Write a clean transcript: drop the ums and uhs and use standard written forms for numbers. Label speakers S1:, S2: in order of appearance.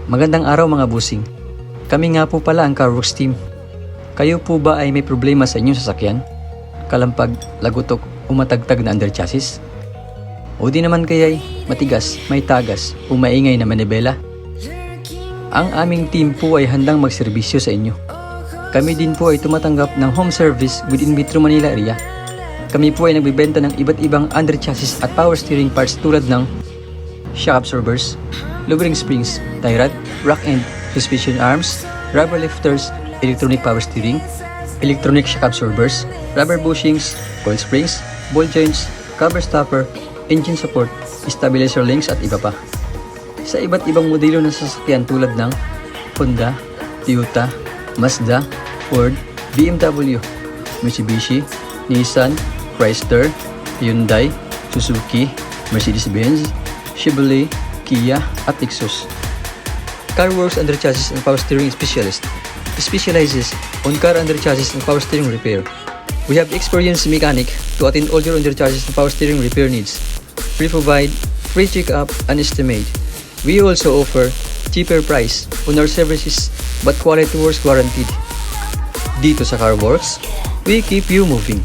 S1: Magandang araw mga busing. Kami nga po pala ang CarWorks team. Kayo po ba ay may problema sa inyong sasakyan? Kalampag, lagutok, o matagtag na under chassis? O di naman kaya'y matigas, may tagas, o maingay na manibela? Ang aming team po ay handang magserbisyo sa inyo. Kami din po ay tumatanggap ng home service within Metro Manila area. Kami po ay nagbibenta ng iba't ibang under chassis at power steering parts tulad ng shock absorbers, lowering springs, tie rod, rack end, suspension arms, rubber lifters, electronic power steering, electronic shock absorbers, rubber bushings, coil springs, ball joints, cover stopper, engine support, stabilizer links at iba pa. Sa iba't ibang modelo ng sasakyan tulad ng Honda, Toyota, Mazda, Ford, BMW, Mitsubishi, Nissan, Chrysler, Hyundai, Suzuki, Mercedes-Benz, Chevrolet, Kia at Lexus. CarWorks Under Chassis and Power Steering Specialist specializes on car under chassis and power steering repair. We have experienced mechanic to attend all your under chassis and power steering repair needs. We provide free check-up and estimate. We also offer cheaper price on our services but quality works guaranteed. Dito sa CarWorks, we keep you moving.